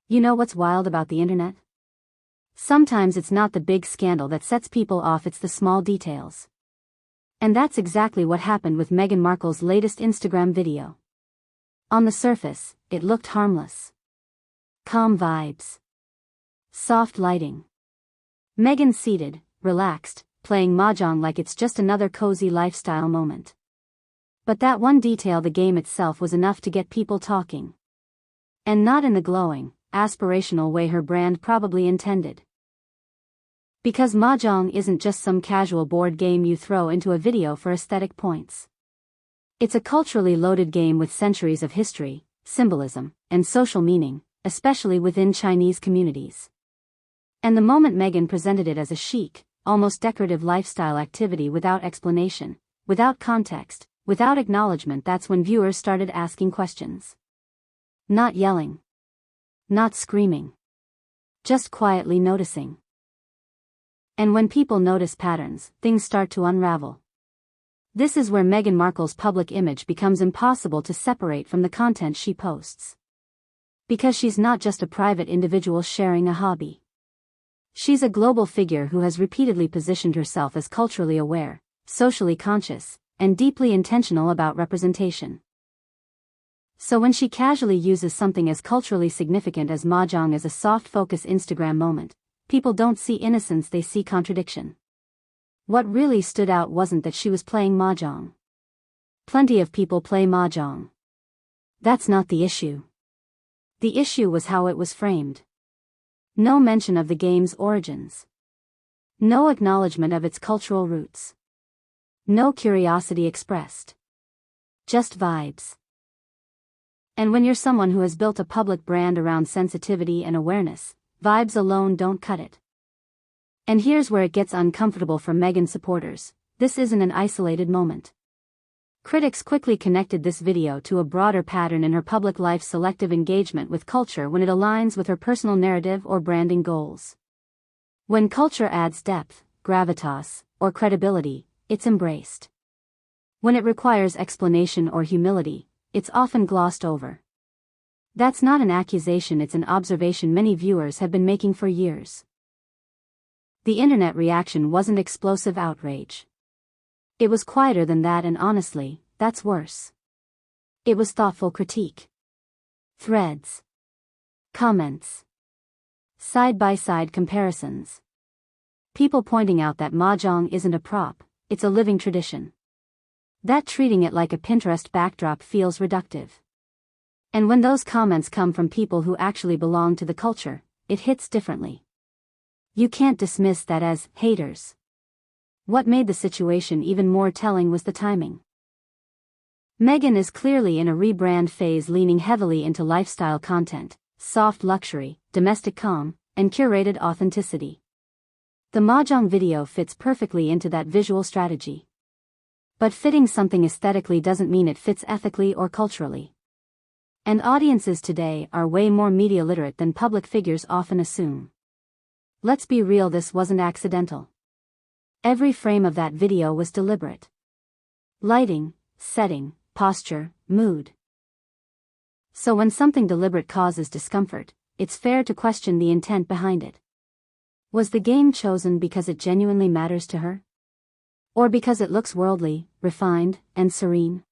You know what's wild about the internet? Sometimes it's not the big scandal that sets people off, it's the small details. And that's exactly what happened with Meghan Markle's latest Instagram video. On the surface, it looked harmless. Calm vibes. Soft lighting. Meghan seated, relaxed, playing mahjong like it's just another cozy lifestyle moment. But that one detail, the game itself, was enough to get people talking. And not in the glowing, aspirational way her brand probably intended. Because mahjong isn't just some casual board game you throw into a video for aesthetic points. It's a culturally loaded game with centuries of history, symbolism, and social meaning, especially within Chinese communities. And the moment Meghan presented it as a chic, almost decorative lifestyle activity without explanation, without context, without acknowledgement, that's when viewers started asking questions. Not yelling. Not screaming. Just quietly noticing. And when people notice patterns, things start to unravel. This is where Meghan Markle's public image becomes impossible to separate from the content she posts. Because she's not just a private individual sharing a hobby. She's a global figure who has repeatedly positioned herself as culturally aware, socially conscious, and deeply intentional about representation. So when she casually uses something as culturally significant as mahjong as a soft-focus Instagram moment, people don't see innocence, they see contradiction. What really stood out wasn't that she was playing mahjong. Plenty of people play mahjong. That's not the issue. The issue was how it was framed. No mention of the game's origins. No acknowledgement of its cultural roots. No curiosity expressed. Just vibes. And when you're someone who has built a public brand around sensitivity and awareness, vibes alone don't cut it. And here's where it gets uncomfortable for Meghan supporters. This isn't an isolated moment. Critics quickly connected this video to a broader pattern in her public life's selective engagement with culture when it aligns with her personal narrative or branding goals. When culture adds depth, gravitas, or credibility, it's embraced. When it requires explanation or humility, it's often glossed over. That's not an accusation, it's an observation many viewers have been making for years. The internet reaction wasn't explosive outrage. It was quieter than that, and honestly, that's worse. It was thoughtful critique. Threads. Comments. Side-by-side comparisons. People pointing out that mahjong isn't a prop, it's a living tradition. That treating it like a Pinterest backdrop feels reductive. And when those comments come from people who actually belong to the culture, it hits differently. You can't dismiss that as haters. What made the situation even more telling was the timing. Meghan is clearly in a rebrand phase, leaning heavily into lifestyle content, soft luxury, domestic calm, and curated authenticity. The mahjong video fits perfectly into that visual strategy. But fitting something aesthetically doesn't mean it fits ethically or culturally. And audiences today are way more media literate than public figures often assume. Let's be real, this wasn't accidental. Every frame of that video was deliberate. Lighting, setting, posture, mood. So when something deliberate causes discomfort, it's fair to question the intent behind it. Was the game chosen because it genuinely matters to her? Or because it looks worldly, refined, and serene?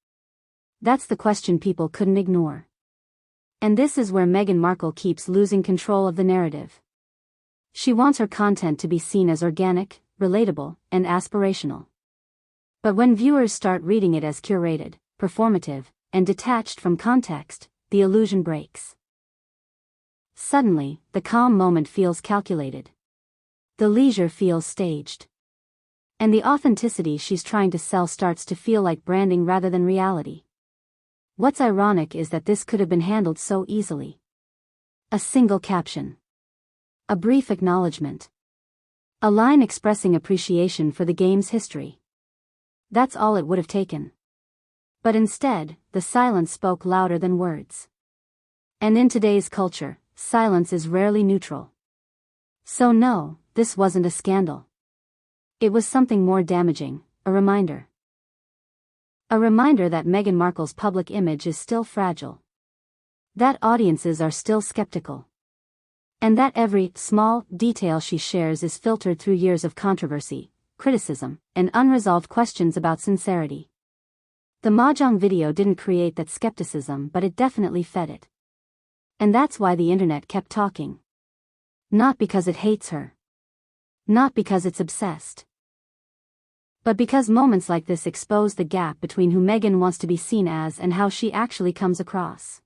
That's the question people couldn't ignore. And this is where Meghan Markle keeps losing control of the narrative. She wants her content to be seen as organic, relatable, and aspirational. But when viewers start reading it as curated, performative, and detached from context, the illusion breaks. Suddenly, the calm moment feels calculated. The leisure feels staged. And the authenticity she's trying to sell starts to feel like branding rather than reality. What's ironic is that this could have been handled so easily. A single caption. A brief acknowledgement. A line expressing appreciation for the game's history. That's all it would have taken. But instead, the silence spoke louder than words. And in today's culture, silence is rarely neutral. So no, this wasn't a scandal. It was something more damaging, a reminder. A reminder that Meghan Markle's public image is still fragile. That audiences are still skeptical. And that every small detail she shares is filtered through years of controversy, criticism, and unresolved questions about sincerity. The mahjong video didn't create that skepticism, but it definitely fed it. And that's why the internet kept talking. Not because it hates her. Not because it's obsessed. But because moments like this expose the gap between who Meghan wants to be seen as and how she actually comes across.